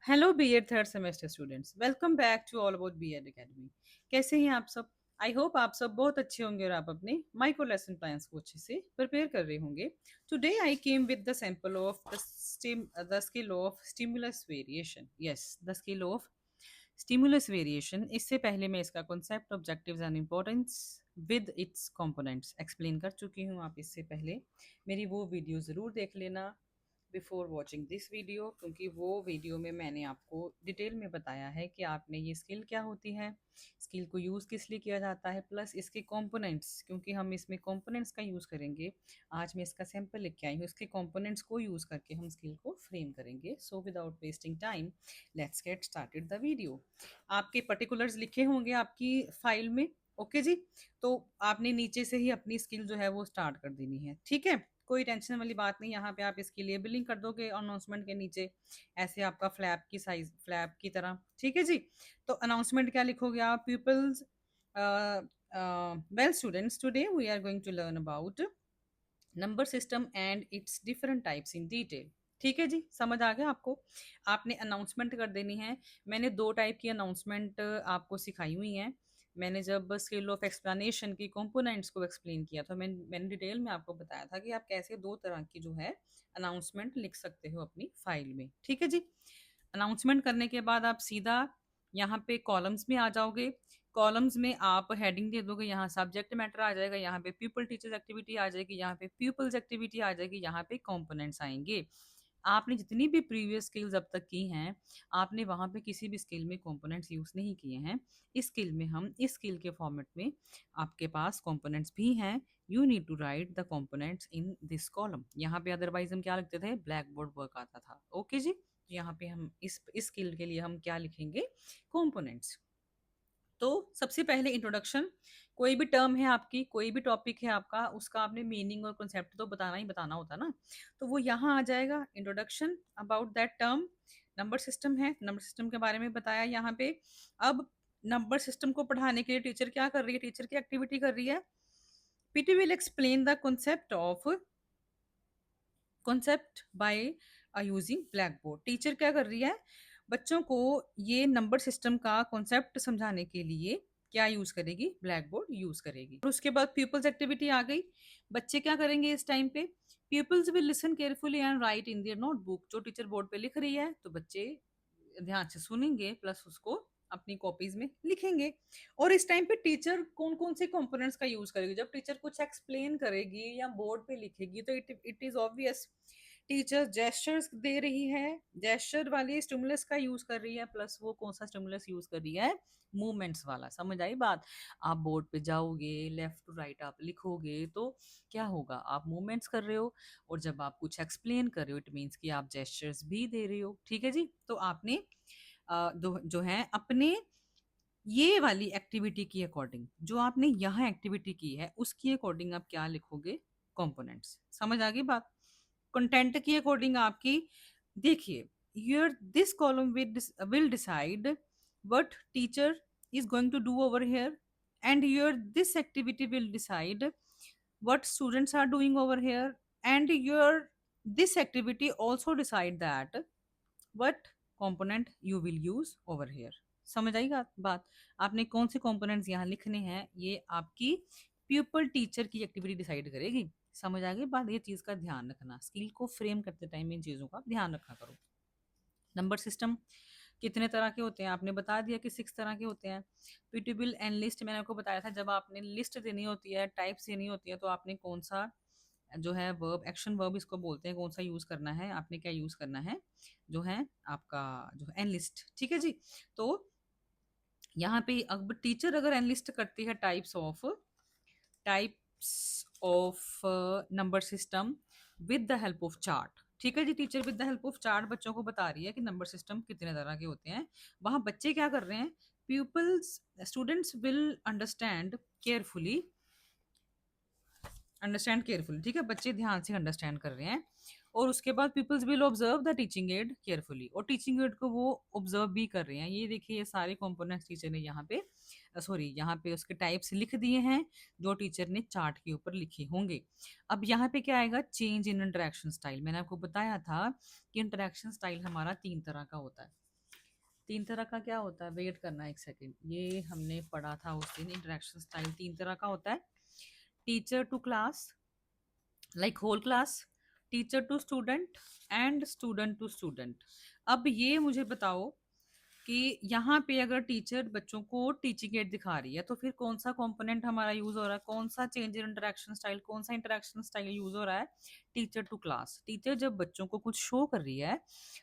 Hello BEd third semester students, welcome back to all about BEd academy. कैसे हैं आप सब? आई होप आप सब बहुत अच्छे होंगे और आप अपने माइक्रो लेसन प्लान्स को अच्छे से प्रिपेयर कर रहे होंगे। Today I came with the sample of the skill of stimulus variation. Yes, the skill of stimulus variation. इससे पहले मैं इसका concept, objectives and importance with its components explain कर चुकी हूँ। आप इससे पहले मेरी वो वीडियो ज़रूर देख लेना बिफोर वॉचिंग दिस वीडियो, क्योंकि वो वीडियो में मैंने आपको डिटेल में बताया है कि आपने ये स्किल क्या होती है, स्किल को यूज़ किस लिए किया जाता है, प्लस इसके कंपोनेंट्स, क्योंकि हम इसमें कंपोनेंट्स का यूज़ करेंगे। आज मैं इसका सैंपल लेके आई हूँ, इसके कंपोनेंट्स को यूज़ करके हम स्किल को फ्रेम करेंगे। So without wasting time let's get started the video. आपके पर्टिकुलर्स लिखे होंगे आपकी फाइल में। ओके जी, तो आपने नीचे से ही अपनी स्किल जो है वो स्टार्ट कर देनी है। ठीक है, कोई टेंशन वाली बात नहीं। यहाँ पे आप इसकी लेबलिंग कर दोगे अनाउंसमेंट के नीचे, ऐसे आपका फ्लैप की साइज, फ्लैप की तरह। ठीक है जी, तो अनाउंसमेंट क्या लिखोगे आप? Pupils well students, today we are going to learn about number system and its different types in detail. ठीक है जी, समझ आ गया आपको? आपने अनाउंसमेंट कर देनी है। मैंने दो टाइप की अनाउंसमेंट आपको सिखाई हुई हैं। मैंने जब स्किल ऑफ एक्सप्लेनेशन की कंपोनेंट्स को एक्सप्लेन किया था, मैंने डिटेल में आपको बताया था कि आप कैसे दो तरह की जो है अनाउंसमेंट लिख सकते हो अपनी फाइल में। ठीक है जी, अनाउंसमेंट करने के बाद आप सीधा यहाँ पे कॉलम्स में आ जाओगे। कॉलम्स में आप हेडिंग दे दोगे, यहाँ सब्जेक्ट मैटर आ जाएगा, यहाँ पे पीपल टीचर्स एक्टिविटी आ जाएगी, यहाँ पे पीपल्स एक्टिविटी आ जाएगी, यहाँ पे कंपोनेंट्स आएंगे। आपने जितनी भी प्रीवियस स्किल्स अब तक की हैं, आपने वहाँ पे किसी भी स्किल में कंपोनेंट्स यूज़ नहीं किए हैं। इस स्किल में हम इस स्किल के फॉर्मेट में आपके पास कंपोनेंट्स भी हैं। You need to write the components in this column. यहाँ पे अदरवाइज हम क्या लिखते थे? ब्लैक बोर्ड वर्क आता था। ओके जी, यहाँ पे हम इस स्किल के लिए हम क्या लिखेंगे? कंपोनेंट्स। तो सबसे पहले इंट्रोडक्शन। कोई भी टर्म है आपकी, कोई भी टॉपिक है आपका, उसका आपने मीनिंग और कॉन्सेप्ट तो बताना ही बताना होता है ना। तो वो यहाँ आ जाएगा, introduction about that term. Number system है, नंबर सिस्टम के बारे में बताया यहाँ पे। अब नंबर सिस्टम को पढ़ाने के लिए टीचर क्या कर रही है? टीचर की एक्टिविटी कर रही है। PT will explain the concept by using black board. Teacher क्या कर रही है? बच्चों को ये नंबर सिस्टम का कॉन्सेप्ट समझाने के लिए क्या यूज करेगी? ब्लैक बोर्ड यूज करेगी। और उसके बाद पीपल्स एक्टिविटी आ गई। बच्चे क्या करेंगे इस टाइम पे? Pupils will listen carefully and write in their notebook. जो टीचर बोर्ड पे लिख रही है, तो बच्चे ध्यान से सुनेंगे, प्लस उसको अपनी कॉपीज में लिखेंगे। और इस टाइम पे टीचर कौन कौन से कंपोनेंट्स का यूज करेगी? जब टीचर कुछ एक्सप्लेन करेगी या बोर्ड पे लिखेगी, तो it is obvious teacher gestures दे रही है, जेस्चर वाली स्टिमुलस का यूज कर रही है। प्लस वो कौन सा स्टिमुलस यूज कर रही है? मूवमेंट्स वाला। समझ आई बात? आप बोर्ड पे जाओगे, लेफ्ट टू राइट आप लिखोगे, तो क्या होगा? आप मूवमेंट्स कर रहे हो। और जब आप कुछ एक्सप्लेन कर रहे हो, इट मीन्स कि आप जेस्चर्स भी दे रहे हो। ठीक है जी, तो आपने जो है अपने ये वाली एक्टिविटी की अकॉर्डिंग, जो आपने यहाँ एक्टिविटी की है उसकी अकॉर्डिंग आप क्या लिखोगे? कंपोनेंट्स। समझ आ गई बात? कंटेंट की अकॉर्डिंग आपकी, देखिए, your this column will decide what teacher is going to do over here, and your this activity will decide what students are doing over here, and your this activity also decide that what component you will use over here। समझ आएगा बात? आपने कौन से components यहाँ लिखने हैं, ये आपकी प्यूपल टीचर की एक्टिविटी डिसाइड करेगी। समझ आ गई बात? ये चीज़ का ध्यान रखना, स्किल को फ्रेम करते टाइम इन चीज़ों का ध्यान रखा करो। नंबर सिस्टम कितने तरह के होते हैं? आपने बता दिया कि 6 तरह के होते हैं। पिटिबल एंड लिस्ट मैंने आपको बताया था, जब आपने लिस्ट देनी होती है, टाइप्स देनी होती है, तो आपने कौन सा जो है वर्ब, एक्शन वर्ब इसको बोलते हैं, कौन सा यूज़ करना है, आपने क्या यूज़ करना है, जो है आपका जो है एनलिस्ट। ठीक है जी, तो यहाँ पे अब टीचर अगर एनलिस्ट करती है types of number system with the help of chart. ठीक है जी, teacher with the help of chart बच्चों को बता रही है कि नंबर सिस्टम कितने तरह के होते हैं। वहां बच्चे क्या कर रहे हैं? Pupils students will understand carefully. ठीक है, बच्चे ध्यान से अंडरस्टैंड कर रहे हैं। और उसके बाद pupils will observe the teaching aid carefully, और टीचिंग एड को वो ऑब्जर्व भी कर रहे हैं। ये देखिए, ये सारे कंपोनेंट्स टीचर ने यहाँ पे यहाँ पे उसके टाइप्स लिख दिए हैं, जो टीचर ने चार्ट के ऊपर लिखे होंगे। अब यहाँ पे क्या आएगा? Change in interaction style. मैंने आपको बताया था कि इंटरेक्शन स्टाइल हमारा 3 तरह का होता है। तीन तरह का क्या होता है, वेट करना एक सेकेंड, ये हमने पढ़ा था उस दिन। इंटरेक्शन स्टाइल तीन तरह का होता है, teacher to class, like whole class, teacher to student, and student to student. अब ये मुझे बताओ कि यहाँ पे अगर टीचर बच्चों को टीचिंग एड दिखा रही है तो फिर कौन सा कंपोनेंट हमारा यूज हो रहा है, कौन सा चेंज इन इंटरेक्शन स्टाइल, कौन सा इंटरेक्शन स्टाइल यूज हो रहा है, टीचर टू क्लास। टीचर जब बच्चों को कुछ शो कर रही है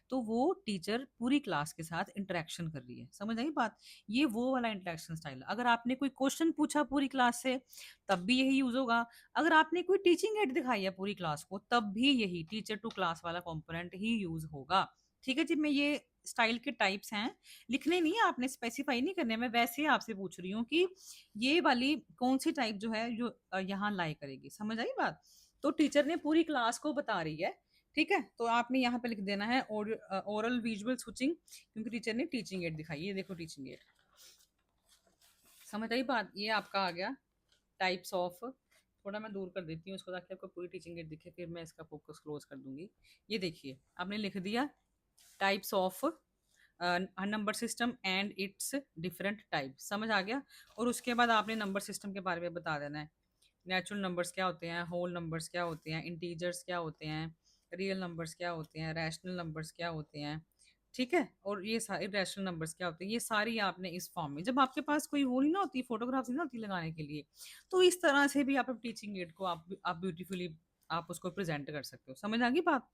तो वो टीचर पूरी क्लास के साथ इंटरेक्शन कर रही है, समझ आई बात। ये वो वाला इंटरेक्शन स्टाइल। अगर आपने कोई क्वेश्चन पूछा पूरी क्लास से तब भी यही यूज होगा, अगर आपने कोई टीचिंग एड दिखाई है पूरी क्लास को तब भी यही टीचर टू क्लास वाला कंपोनेंट ही यूज होगा। ठीक है जी, मैं ये स्टाइल के टाइप्स हैं, लिखने नहीं है आपने, स्पेसिफाई नहीं करने, मैं वैसे ही आपसे पूछ रही हूँ कि ये वाली कौन सी टाइप जो है जो यहाँ लाई करेगी, समझ आई बात। तो टीचर ने पूरी क्लास को बता रही है, ठीक है, तो आपने यहाँ पे लिख देना है ओरल विजुअल स्विचिंग, क्योंकि टीचर ने टीचिंग एड दिखाई, ये देखो टीचिंग एड, समझ आई बात। ये आपका आ गया टाइप्स ऑफ, थोड़ा मैं दूर कर देती हूँ इसको ताकि आपको पूरी टीचिंग एड दिखे, फिर मैं इसका फोकस क्लोज कर दूंगी। ये देखिए आपने लिख दिया types of number system and its different type, समझ आ गया। और उसके बाद आपने नंबर सिस्टम के बारे में बता देना है, नेचुरल नंबर्स क्या होते हैं, होल नंबर्स क्या होते हैं, इंटीजर्स क्या होते हैं, रियल नंबर्स क्या होते हैं, रैशनल नंबर्स क्या होते हैं, ठीक है, और ये सारे रैशनल नंबर्स क्या होते हैं, ये सारी आपने इस फॉर्म में, जब आपके पास कोई वो नहीं ना होती, फोटोग्राफ्स नहीं ना होती लगाने के लिए, तो इस तरह से भी आप टीचिंग एड को आप ब्यूटीफुली आप उसको प्रेजेंट कर सकते हो, समझ आ गई बात।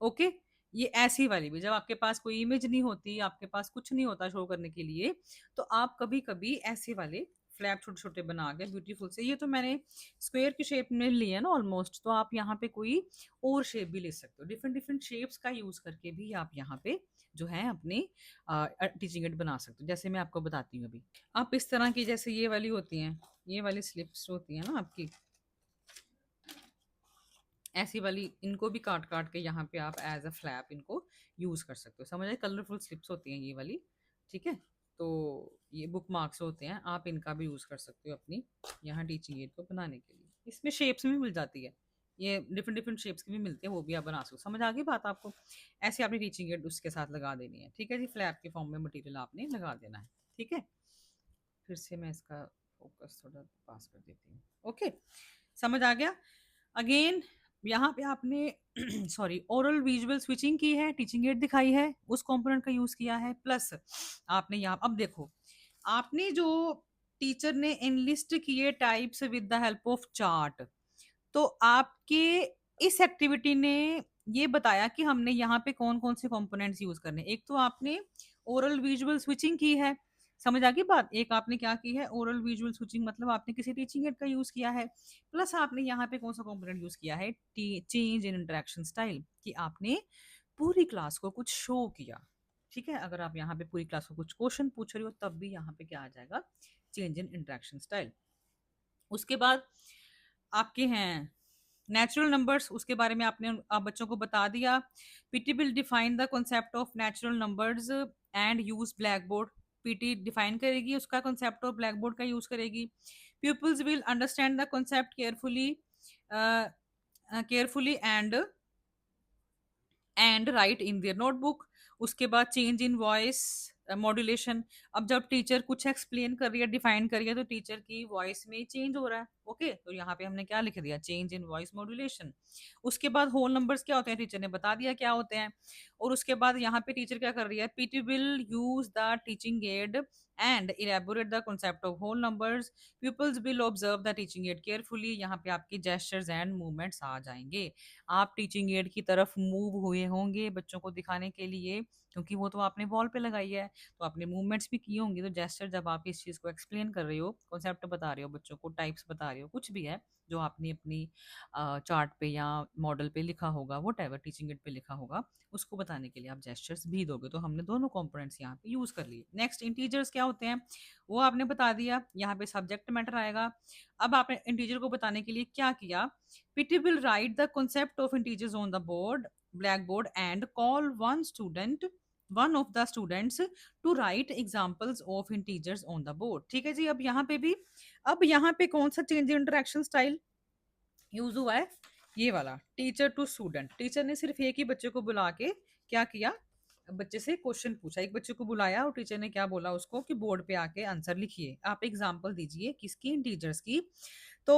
ओके, ये ऐसी वाली भी, जब आपके पास कोई इमेज नहीं होती, आपके पास कुछ नहीं होता शो करने के लिए, तो आप कभी कभी ऐसे वाले फ्लैप छोटे छोटे बना के ब्यूटीफुल से, ये तो मैंने स्क्वायर की शेप में लिया ना ऑलमोस्ट, तो आप यहाँ पे कोई और शेप भी ले सकते हो, डिफरेंट डिफरेंट शेप्स का यूज करके भी आप यहाँ पे जो है अपनी टीचिंग एड बना सकते हो, जैसे मैं आपको बताती हूँ अभी। आप इस तरह की, जैसे ये वाली होती हैं, ये वाली स्लिप्स होती हैं ना आपकी, ऐसी वाली, इनको भी काट काट के यहाँ पे आप एज अ फ्लैप इनको यूज कर सकते हो, समझ आए, कलरफुल स्लिप्स होती हैं ये वाली, ठीक है। तो ये बुक मार्क्स होते हैं, आप इनका भी यूज कर सकते हो अपनी यहाँ टीचिंग एड को बनाने के लिए, इसमें शेप्स भी मिल जाती है, ये डिफरेंट डिफरेंट शेप्स की भी मिलती है, वो भी आप बना सकते हो, समझ आ गई बात आपको। ऐसे आपने टीचिंग एड उसके साथ लगा देनी है, ठीक है जी, फ्लैप के फॉर्म में मटेरियल आपने लगा देना है, ठीक है। फिर से मैं इसका फोकस थोड़ा पास कर देती हूँ, ओके, समझ आ गया। अगेन यहाँ पे आपने सॉरी ओरल विजुअल स्विचिंग की है, टीचिंग एड दिखाई है, उस कंपोनेंट का यूज किया है, प्लस आपने यहाँ, अब देखो आपने जो टीचर ने इनलिस्ट किए types with the help of chart, तो आपके इस एक्टिविटी ने ये बताया कि हमने यहाँ पे कौन कौन से कंपोनेंट्स यूज करने, एक तो आपने ओरल विजुअल स्विचिंग की है, समझ आ गई बात, एक आपने क्या की है ओरल विजुअल स्विचिंग, मतलब आपने किसी टीचिंग एड का यूज किया है, प्लस आपने यहाँ पे कौन सा कंपोनेंट यूज किया है, चेंज इन इंटरेक्शन स्टाइल, कि आपने पूरी क्लास को कुछ शो किया, ठीक है। अगर आप यहाँ पे पूरी क्लास को कुछ क्वेश्चन पूछ रही हो तब भी यहाँ पे क्या आ जाएगा, चेंज इन इंटरेक्शन स्टाइल। उसके बाद आपके हैं नेचुरल नंबर्स, उसके बारे में आपने आप बच्चों को बता दिया। PT will define the concept of natural numbers and use black board, PT define करेगी उसका कॉन्सेप्ट, और ब्लैक बोर्ड का यूज करेगी। Pupils will understand the concept carefully, carefully and write in their notebook. उसके बाद चेंज इन वॉइस मॉड्यूलेशन, अब जब teacher कुछ एक्सप्लेन कर रही है, डिफाइन कर रही है, तो टीचर की वॉइस में चेंज हो रहा है, ओके, तो यहाँ पे हमने क्या लिख दिया, चेंज इन वॉइस मॉड्यूलेशन। उसके बाद होल नंबर्स क्या होते हैं, टीचर ने बता दिया क्या होते हैं। और उसके बाद यहाँ पे टीचर क्या कर रही है, PT will use the teaching aid and elaborate the concept of whole numbers. Pupils will observe the teaching aid carefully, यहाँ पे आपकी जेस्चर्स एंड मूवमेंट्स आ जाएंगे, आप टीचिंग एड की तरफ मूव हुए होंगे बच्चों को दिखाने के लिए, क्योंकि वो तो आपने वॉल पे लगाई है, तो आपने मूवमेंट्स भी किए होंगे, तो जेस्चर जब आप इस चीज़ को एक्सप्लेन कर रहे हो, कॉन्सेप्ट बता रहे हो बच्चों को, टाइप्स बता रहे हो, कुछ भी है जो आपने अपनी चार्ट पे या मॉडल पे लिखा होगा, वो एवर टीचिंग एड पे लिखा होगा, उसको बताने के लिए आप जेस्चर्स भी दोगे, तो हमने दोनों कंपोनेंट्स यहाँ पे यूज कर लिए। नेक्स्ट इंटीजर्स क्या होते हैं वो आपने बता दिया, यहाँ पे सब्जेक्ट मैटर आएगा। अब आपने इंटीजर को बताने के लिए क्या किया, Pity will write the concept of integers on the board, blackboard, and call one of the students to write examples of integers on the board। ठीक है जी, अब यहाँ पे भी, अब यहाँ पे कौन सा चेंज इंटरेक्शन स्टाइल यूज हुआ है, ये वाला टीचर टू स्टूडेंट। टीचर ने सिर्फ एक ही बच्चे को बुला के क्या किया, बच्चे से क्वेश्चन पूछा, एक बच्चे को बुलाया और टीचर ने क्या बोला उसको कि बोर्ड पे आके आंसर लिखिए। आप एग्जांपल दीजिए किसकी, इन टीचर्स की। तो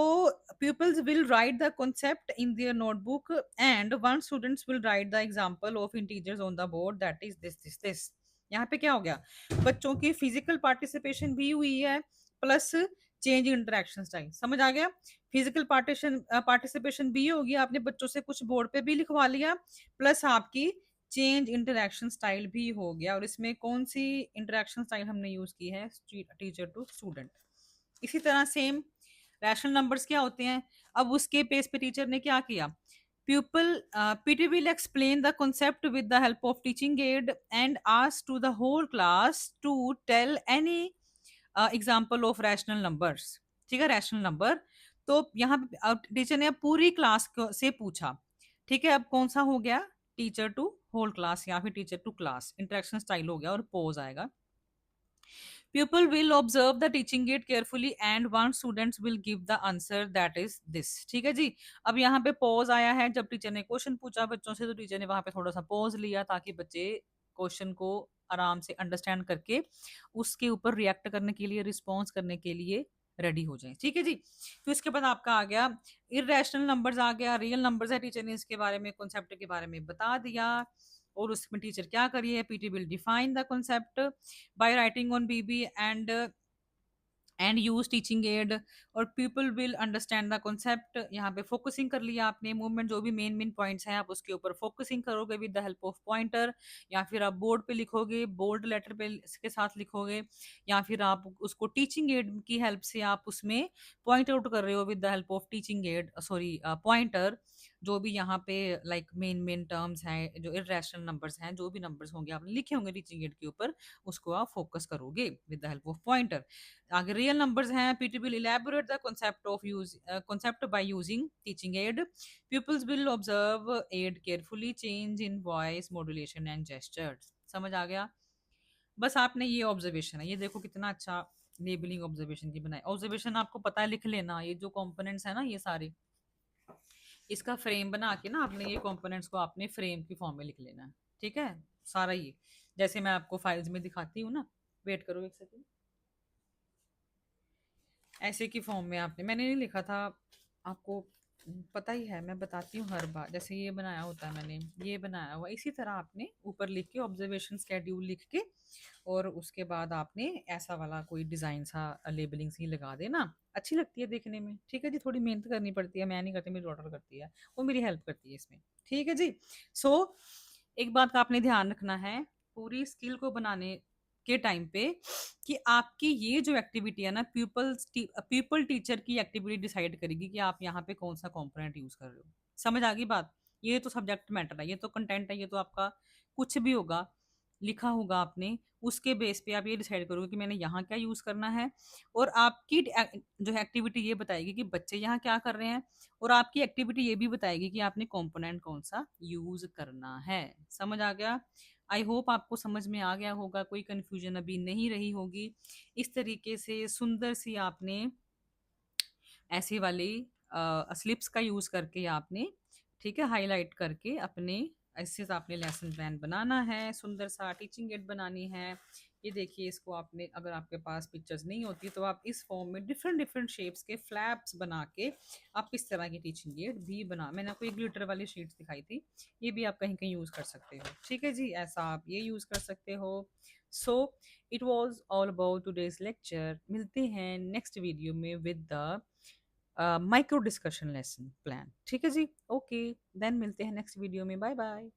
pupils will write the concept in their notebook and one students will write the example of integers on the board, that is this। यहाँ पे क्या हो गया, बच्चों की फिजिकल पार्टिसिपेशन भी हुई है, प्लस चेंज इंटरेक्शन स्टाइल। समझ आ गया, फिजिकल पार्टिसिपेशन भी होगी, आपने बच्चों से कुछ बोर्ड पे भी लिखवा लिया, प्लस आपकी चेंज इंटरेक्शन स्टाइल भी हो गया। और इसमें कौन सी इंटरेक्शन स्टाइल हमने यूज की है, टीचर टू स्टूडेंट। इसी तरह सेम रैशनल नंबर्स क्या होते हैं, अब उसके पेज पे टीचर ने क्या किया, pupil PT will explain the concept with the help of teaching aid and ask to the whole class to tell any example of rational numbers. ठीक है, रैशनल नंबर। तो यहाँ पे टीचर ने अब पूरी क्लास से पूछा। ठीक है, अब कौन सा हो गया, टीचर टू होल क्लास या फिर teacher to class, interaction style हो गया और पोज आएगा। Pupil will observe the teaching aid carefully and one student will give the answer, that is this। ठीक है जी, अब यहाँ पे पॉज आया है, जब टीचर ने क्वेश्चन पूछा बच्चों से तो टीचर ने वहां पे थोड़ा सा पॉज लिया ताकि बच्चे क्वेश्चन को आराम से अंडरस्टैंड करके उसके ऊपर रिएक्ट करने के लिए, रिस्पॉन्स करने के लिए रेडी हो जाए। ठीक है जी, तो इसके बाद आपका आ गया इरेशनल नंबर्स, आ गया रियल नंबर्स है, टीचर ने इसके बारे में, कॉन्सेप्ट के बारे में बता दिया। और उसमें टीचर क्या करिए, PT will define the concept by writing on BB and use teaching aid, और people will understand the concept. यहाँ पे फोकसिंग कर लिया आपने, मूवमेंट जो भी मेन मेन पॉइंट्स हैं आप उसके ऊपर फोकसिंग करोगे with the help of pointer, या फिर आप बोर्ड पे लिखोगे, बोल्ड लेटर पे के साथ लिखोगे, या फिर आप उसको टीचिंग एड की हेल्प से आप उसमें पॉइंट आउट कर रहे हो with the help of teaching add, sorry pointer. जो भी यहाँ पे लाइक मेन मेन टर्म्स हैं, जो इरेशनल नंबर्स हैं, जो भी नंबर्स होंगे आपने लिखे होंगे टीचिंग एड के ऊपर, उसको आप फोकस करोगे with the help of pointer. आगे रियल नंबर्स हैं, PT will elaborate the concept of use concept by using teaching aid. Pupils will observe aid carefully, change in voice modulation and gestures. समझ आ गया, बस आपने ये observation है, ये देखो कितना अच्छा लेबलिंग ऑब्जर्वेशन की बनाई। ऑब्जर्वेशन आपको पता है, लिख लेना, ये जो कंपोनेंट्स है ना ये सारे, इसका फ्रेम बना के ना आपने ये कंपोनेंट्स को आपने फ्रेम की फॉर्म में लिख लेना है। ठीक है, सारा ये जैसे मैं आपको फाइल्स में दिखाती हूँ ना, वेट करो एक सेकंड, ऐसे की फॉर्म में आपने, मैंने नहीं लिखा था, आपको पता ही है, मैं बताती हूँ हर बार, जैसे ये बनाया होता है मैंने, ये बनाया हुआ, इसी तरह आपने ऊपर लिख के ऑब्जर्वेशन स्केड्यूल लिख के, और उसके बाद आपने ऐसा वाला कोई डिज़ाइन सा लेबलिंग सी लगा देना। अच्छी लगती है देखने में। ठीक है जी, थोड़ी मेहनत करनी पड़ती है, मैं नहीं करती, मेरी डॉटर करती है, वो मेरी हेल्प करती है इसमें। ठीक है जी। सो एक बात का आपने ध्यान रखना है पूरी स्किल को बनाने के टाइम पे, कि आपकी ये जो एक्टिविटी है ना, पीपल टीचर की एक्टिविटी डिसाइड करेगी कि आप यहाँ पे कौन सा कंपोनेंट यूज कर रहे हो। समझ आ गई बात, ये तो सब्जेक्ट मैटर है, ये तो कंटेंट है, ये तो आपका कुछ भी होगा, लिखा होगा आपने, उसके बेस पे आप ये डिसाइड करोगे कि मैंने यहाँ क्या यूज करना है। और आपकी जो है एक्टिविटी ये बताएगी कि बच्चे यहाँ क्या कर रहे हैं, और आपकी एक्टिविटी ये भी बताएगी कि आपने कंपोनेंट कौन सा यूज करना है। समझ आ गया, आई होप आपको समझ में आ गया होगा, कोई कंफ्यूजन अभी नहीं रही होगी। इस तरीके से सुंदर सी आपने ऐसी वाली स्लिप्स का यूज करके आपने, ठीक है, हाईलाइट करके अपने ऐसे से आपने लेसन प्लान बनाना है, सुंदर सा टीचिंग एड बनानी है। ये देखिए, इसको आपने, अगर आपके पास पिक्चर्स नहीं होती तो आप इस फॉर्म में डिफरेंट डिफरेंट शेप्स के फ्लैप्स बना के आप इस तरह की टीचिंग एड भी बना, मैंने आपको एक ग्लिटर वाली शीट्स दिखाई थी, ये भी आप कहीं कहीं यूज कर सकते हो। ठीक है जी, ऐसा आप ये यूज कर सकते हो। So it was all about today's lecture, मिलते हैं नेक्स्ट वीडियो में with the micro discussion lesson plan. ठीक है जी, ओके, देन मिलते हैं नेक्स्ट वीडियो में, बाय बाय।